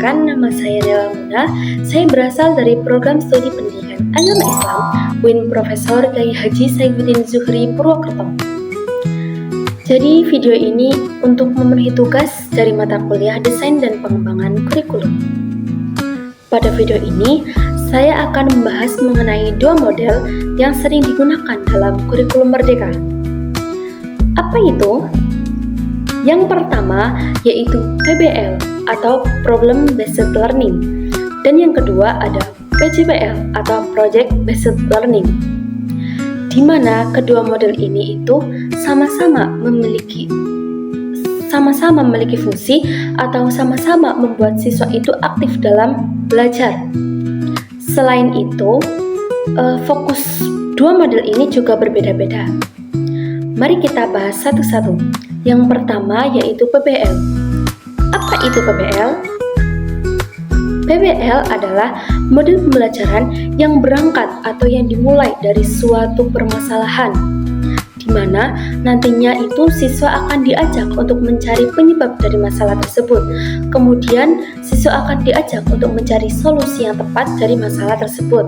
Perkenalkan, nama saya Nela Muna. Saya berasal dari program studi pendidikan agama Islam UIN Profesor Kiai Haji Saifuddin Zuhri Purwokerto. Jadi video ini untuk memenuhi tugas dari mata kuliah Desain dan Pengembangan Kurikulum. Pada video ini, saya akan membahas mengenai dua model yang sering digunakan dalam kurikulum merdeka. Apa itu? Yang pertama yaitu PBL atau Problem Based Learning, dan yang kedua ada PJBL atau Project Based Learning, di mana kedua model ini itu sama-sama memiliki fungsi atau sama-sama membuat siswa itu aktif dalam belajar. Selain itu, fokus dua model ini juga berbeda-beda. Mari kita bahas satu-satu. Yang pertama yaitu PBL. Apa itu PBL? PBL adalah model pembelajaran yang berangkat atau yang dimulai dari suatu permasalahan, di mana nantinya itu siswa akan diajak untuk mencari penyebab dari masalah tersebut. Kemudian siswa akan diajak untuk mencari solusi yang tepat dari masalah tersebut.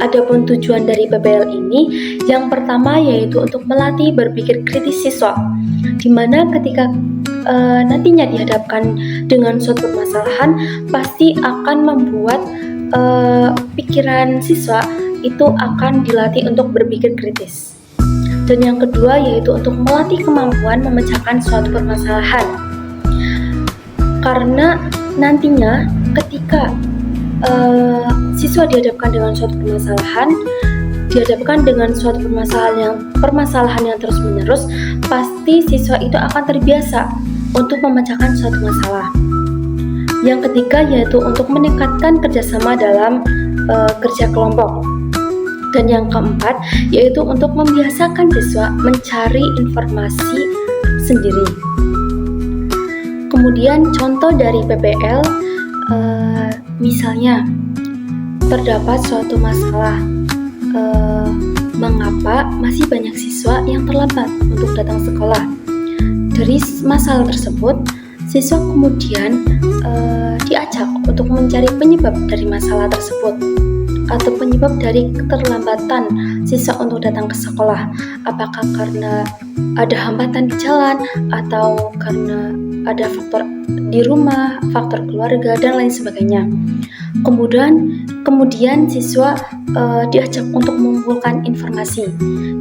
Adapun tujuan dari PBL ini, yang pertama yaitu untuk melatih berpikir kritis siswa, di mana ketika nantinya dihadapkan dengan suatu permasalahan, pasti akan membuat pikiran siswa itu akan dilatih untuk berpikir kritis. Dan yang kedua yaitu untuk melatih kemampuan memecahkan suatu permasalahan, karena nantinya ketika siswa dihadapkan dengan suatu permasalahan yang terus-menerus, pasti siswa itu akan terbiasa untuk memecahkan suatu masalah. Yang ketiga yaitu untuk meningkatkan kerjasama dalam kerja kelompok. Dan yang keempat yaitu untuk membiasakan siswa mencari informasi sendiri. Kemudian contoh dari PBL, misalnya terdapat suatu masalah, mengapa masih banyak siswa yang terlambat untuk datang sekolah. Dari masalah tersebut, siswa kemudian diajak untuk mencari penyebab dari masalah tersebut atau penyebab dari keterlambatan siswa untuk datang ke sekolah. Apakah karena ada hambatan di jalan atau karena ada faktor di rumah, faktor keluarga, dan lain sebagainya. Kemudian siswa diajak untuk mengumpulkan informasi.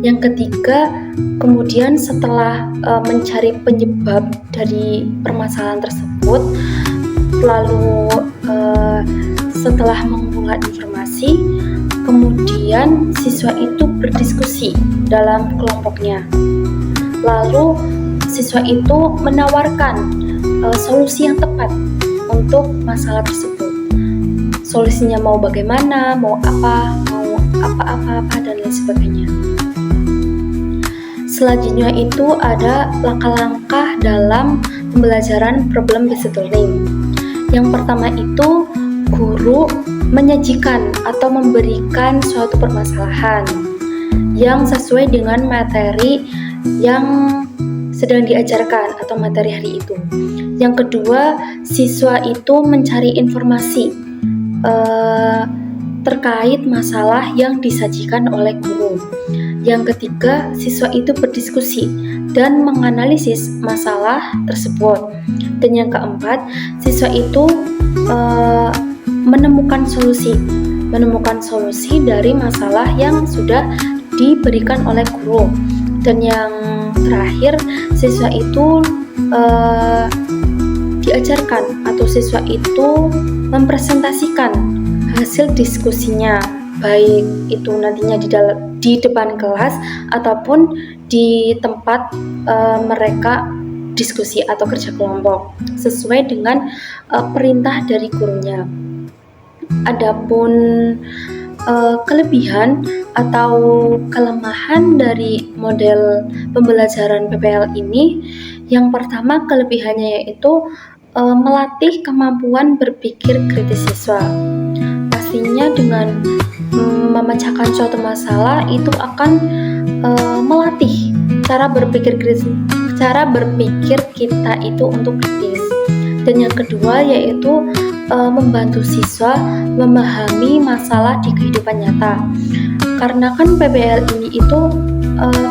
Yang ketiga, kemudian setelah mencari penyebab dari permasalahan tersebut, lalu setelah mengumpulkan informasi, kemudian siswa itu berdiskusi dalam kelompoknya. Lalu siswa itu menawarkan solusi yang tepat untuk masalah tersebut. Solusinya mau bagaimana, mau apa, dan lain sebagainya. Selanjutnya itu ada langkah-langkah dalam pembelajaran problem based learning. Yang pertama itu guru menyajikan atau memberikan suatu permasalahan yang sesuai dengan materi yang sedang diajarkan atau materi hari itu. Yang kedua, siswa itu mencari informasi terkait masalah yang disajikan oleh guru. Yang ketiga, siswa itu berdiskusi dan menganalisis masalah tersebut. Dan yang keempat, siswa itu menemukan solusi dari masalah yang sudah diberikan oleh guru. Dan yang terakhir, siswa itu diajarkan atau siswa itu mempresentasikan hasil diskusinya, baik itu nantinya di depan kelas ataupun di tempat mereka diskusi atau kerja kelompok sesuai dengan perintah dari gurunya. Adapun kelebihan atau kelemahan dari model pembelajaran PBL ini, yang pertama kelebihannya yaitu melatih kemampuan berpikir kritis siswa. Pastinya dengan memecahkan suatu masalah itu akan melatih cara berpikir kita itu untuk kritis. Dan yang kedua yaitu membantu siswa memahami masalah di kehidupan nyata. Karena kan PBL ini itu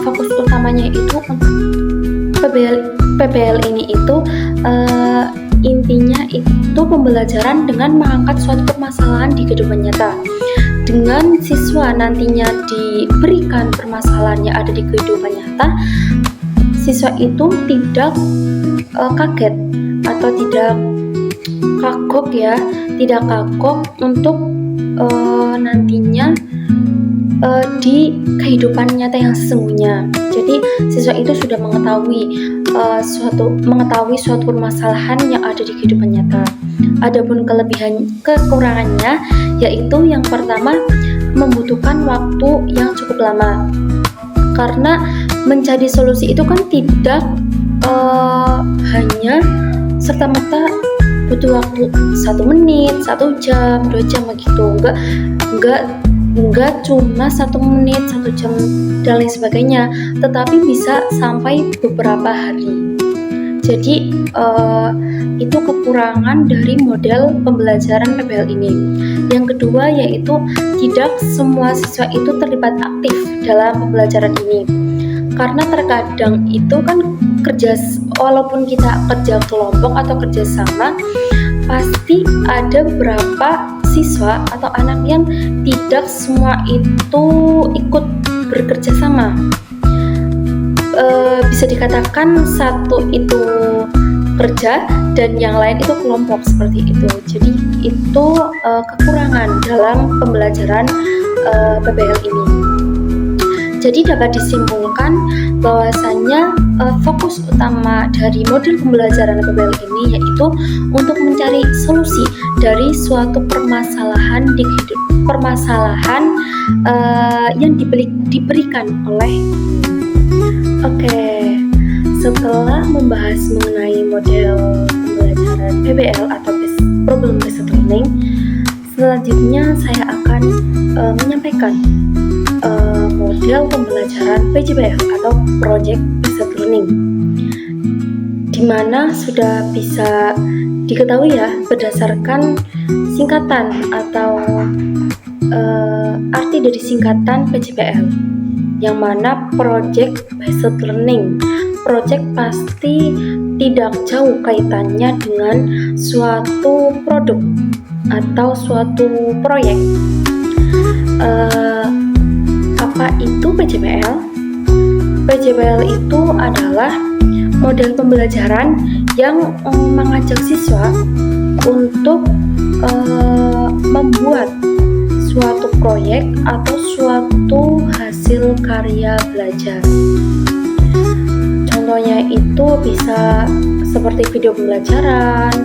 fokus utamanya itu PBL ini itu intinya itu pembelajaran dengan mengangkat suatu permasalahan di kehidupan nyata. Dengan siswa nantinya diberikan permasalahan yang ada di kehidupan nyata, siswa itu tidak kaget atau tidak kagok untuk nantinya di kehidupan nyata yang sesungguhnya. Jadi siswa itu sudah mengetahui suatu permasalahan yang ada di kehidupan nyata. Adapun kekurangannya yaitu yang pertama, membutuhkan waktu yang cukup lama. Karena mencari solusi itu kan tidak hanya serta-merta butuh waktu 1 menit, 1 jam, 2 jam begitu. Enggak cuma 1 menit, 1 jam dan lain sebagainya, tetapi bisa sampai beberapa hari. Jadi itu kekurangan dari model pembelajaran PBL ini. Yang kedua yaitu tidak semua siswa itu terlibat aktif dalam pembelajaran ini. Karena terkadang itu kan walaupun kita kerja kelompok atau kerja sama, pasti ada beberapa siswa atau anak yang tidak semua itu ikut bekerja sama. Bisa dikatakan satu itu kerja dan yang lain itu kelompok seperti itu. Jadi itu kekurangan dalam pembelajaran PBL ini. Jadi dapat disimpulkan bahwasannya fokus utama dari model pembelajaran PBL ini yaitu untuk mencari solusi dari suatu permasalahan yang diberikan oleh. Oke, setelah membahas mengenai model pembelajaran PBL atau Problem Based Learning, selanjutnya saya akan menyampaikan model pembelajaran PJBL atau Project Based Learning, di mana sudah bisa diketahui ya berdasarkan singkatan atau arti dari singkatan PJBL, yang mana Project Based Learning. Project pasti tidak jauh kaitannya dengan suatu produk atau suatu proyek. Apa itu PJBL? PJBL itu adalah model pembelajaran yang mengajak siswa untuk membuat suatu proyek atau suatu hasil karya belajar. Contohnya itu bisa seperti video pembelajaran,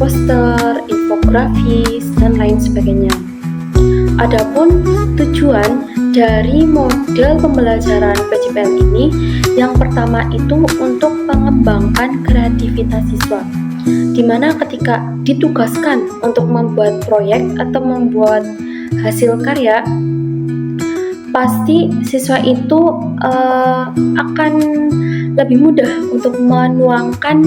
poster, infografis, dan lain sebagainya. Adapun tujuan dari model pembelajaran PJBL ini, yang pertama itu untuk mengembangkan kreativitas siswa, dimana ketika ditugaskan untuk membuat proyek atau membuat hasil karya, pasti siswa itu akan lebih mudah untuk menuangkan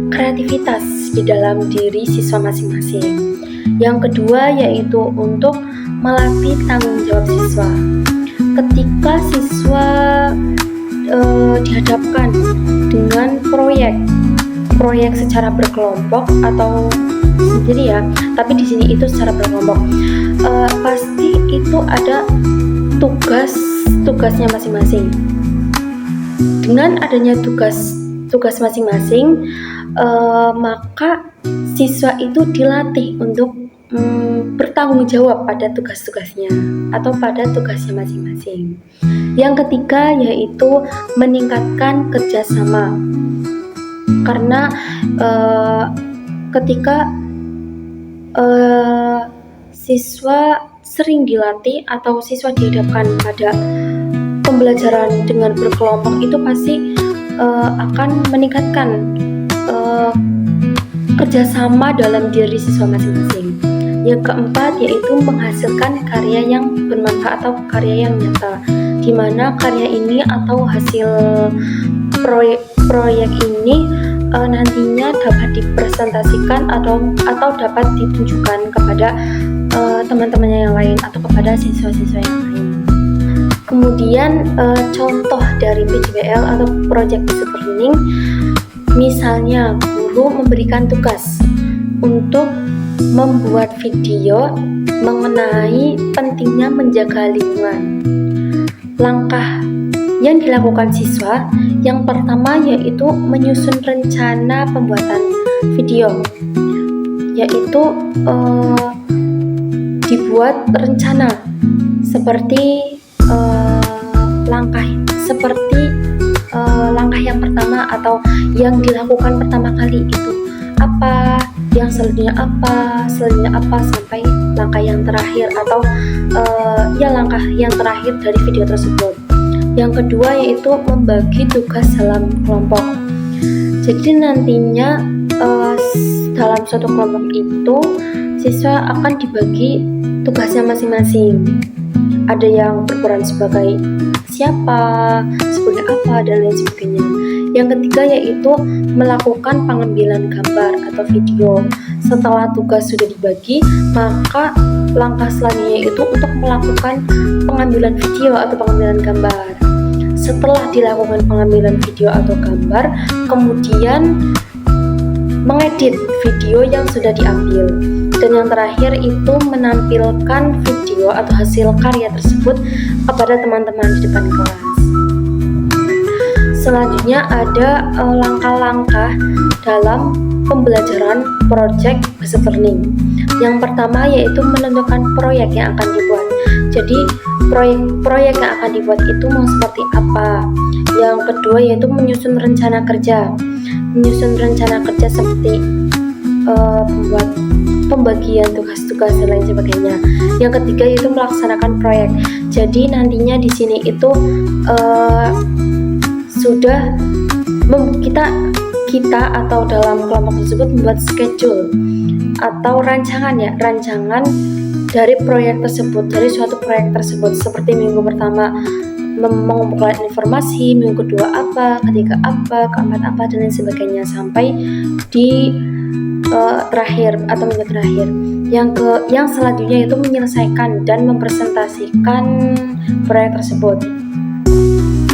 kreativitas di dalam diri siswa masing-masing. Yang kedua yaitu untuk melatih tanggung jawab siswa. Ketika siswa dihadapkan dengan proyek secara berkelompok atau sendiri ya, tapi di sini itu secara berkelompok, pasti itu ada tugasnya masing-masing. Dengan adanya tugas masing-masing, maka siswa itu dilatih untuk bertanggung jawab pada tugas-tugasnya atau pada tugasnya masing-masing. Yang ketiga yaitu meningkatkan kerjasama, karena ketika siswa sering dilatih atau siswa dihadapkan pada pembelajaran dengan berkelompok, itu pasti akan meningkatkan kerjasama dalam diri siswa masing-masing. Yang keempat yaitu menghasilkan karya yang bermanfaat atau karya yang nyata, di mana karya ini atau hasil proyek ini nantinya dapat dipresentasikan atau dapat ditunjukkan kepada teman-temannya yang lain atau kepada siswa-siswa yang lain. Kemudian contoh dari PJBL atau Project Based Learning, misalnya guru memberikan tugas untuk membuat video mengenai pentingnya menjaga lingkungan. Langkah yang dilakukan siswa yang pertama yaitu menyusun rencana pembuatan video, yaitu dibuat rencana seperti langkah yang pertama atau yang dilakukan pertama kali itu apa, yang selanjutnya apa sampai langkah yang terakhir atau langkah yang terakhir dari video tersebut. Yang kedua yaitu membagi tugas dalam kelompok. Jadi nantinya dalam suatu kelompok itu siswa akan dibagi tugasnya masing-masing. Ada yang berperan sebagai siapa, sebagai apa, dan lain sebagainya. Yang ketiga yaitu melakukan pengambilan gambar atau video. Setelah tugas sudah dibagi, maka langkah selanjutnya itu untuk melakukan pengambilan video atau pengambilan gambar. Setelah dilakukan pengambilan video atau gambar, kemudian mengedit video yang sudah diambil. Dan yang terakhir itu menampilkan video atau hasil karya tersebut kepada teman-teman di depan kelas. Selanjutnya ada langkah-langkah dalam pembelajaran Project Based Learning. Yang pertama yaitu menentukan proyek yang akan dibuat. Jadi proyek yang akan dibuat itu mau seperti apa. Yang kedua yaitu menyusun rencana kerja. Menyusun rencana kerja seperti membuat pembagian tugas-tugas dan lain sebagainya. Yang ketiga yaitu melaksanakan proyek. Jadi nantinya di sini itu sudah kita atau dalam kelompok tersebut membuat schedule atau rancangan dari proyek tersebut, dari suatu proyek tersebut, seperti minggu pertama mengumpulkan informasi, minggu kedua apa, ketiga apa, keempat apa, dan lain sebagainya sampai di terakhir atau minggu terakhir. Yang selanjutnya itu menyelesaikan dan mempresentasikan proyek tersebut.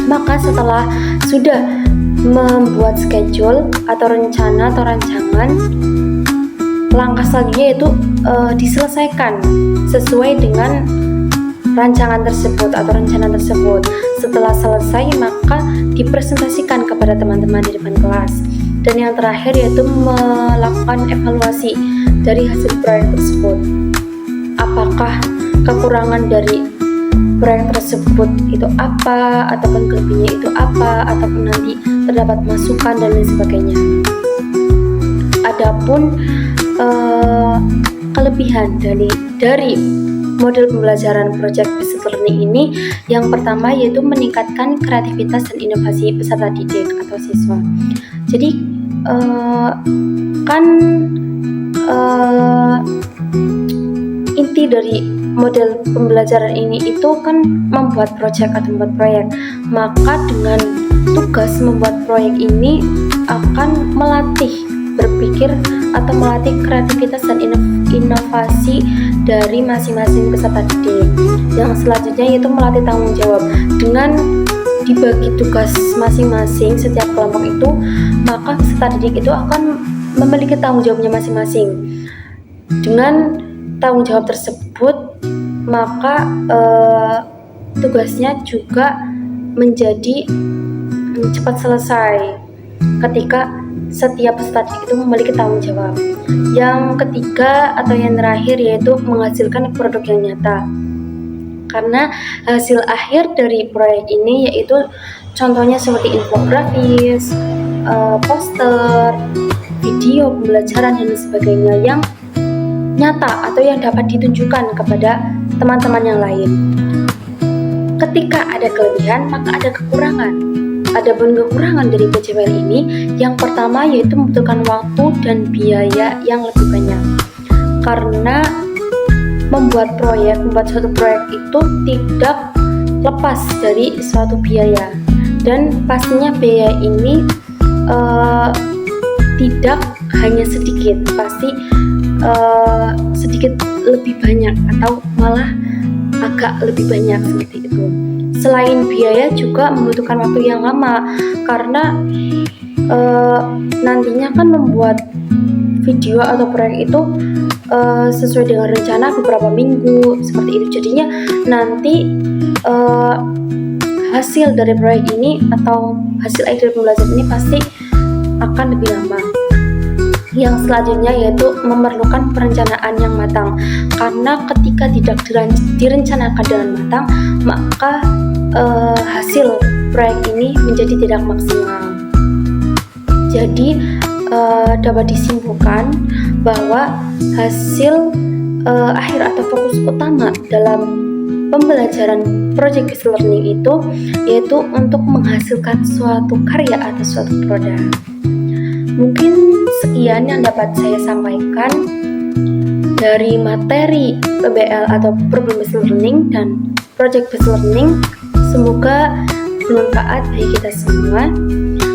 Maka setelah sudah membuat schedule atau rencana atau rancangan, langkah selanjutnya itu diselesaikan sesuai dengan rancangan tersebut atau rencana tersebut. Setelah selesai maka dipresentasikan kepada teman-teman di depan kelas. Dan yang terakhir yaitu melakukan evaluasi dari hasil proyek tersebut. Apakah kekurangan dari proyek tersebut itu apa, ataupun kelebihannya itu apa, ataupun nanti terdapat masukan dan lain sebagainya. Adapun kelebihan dari model pembelajaran Project Based Learning ini, yang pertama yaitu meningkatkan kreativitas dan inovasi peserta didik atau siswa. Jadi inti dari model pembelajaran ini itu kan membuat project atau membuat proyek. Maka dengan tugas membuat proyek ini akan melatih berpikir atau melatih kreativitas dan inovasi dari masing-masing peserta didik. Yang selanjutnya yaitu melatih tanggung jawab. Dengan dibagi tugas masing-masing setiap kelompok itu, maka peserta didik itu akan memiliki tanggung jawabnya masing-masing. Dengan tanggung jawab tersebut, maka tugasnya juga menjadi cepat selesai ketika setiap peserta didik itu memiliki tanggung jawab. Yang ketiga atau yang terakhir yaitu menghasilkan produk yang nyata. Karena hasil akhir dari proyek ini yaitu contohnya seperti infografis, poster, video pembelajaran dan sebagainya yang nyata atau yang dapat ditunjukkan kepada teman-teman yang lain. Ketika ada kelebihan maka ada kekurangan. Adapun kekurangan dari PJBL ini, yang pertama yaitu membutuhkan waktu dan biaya yang lebih banyak. Karena membuat suatu proyek itu tidak lepas dari suatu biaya, dan pastinya biaya ini tidak hanya sedikit, pasti sedikit lebih banyak atau malah agak lebih banyak seperti itu. Selain biaya juga membutuhkan waktu yang lama karena nantinya kan membuat video atau proyek itu sesuai dengan rencana beberapa minggu seperti itu. Jadinya nanti hasil dari proyek ini atau hasil akhir pembelajaran ini pasti akan lebih lama. Yang selanjutnya yaitu memerlukan perencanaan yang matang, karena ketika tidak direncanakan dengan matang, maka hasil proyek ini menjadi tidak maksimal. Jadi dapat disimpulkan bahwa hasil akhir atau fokus utama dalam pembelajaran project based learning itu yaitu untuk menghasilkan suatu karya atau suatu produk. Mungkin sekian yang dapat saya sampaikan dari materi PBL atau problem based learning dan project based learning. Semoga bermanfaat bagi kita semua.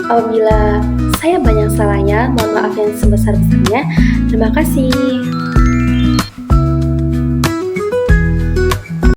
Apabila saya banyak salahnya, mohon maaf yang sebesar-besarnya. Terima kasih.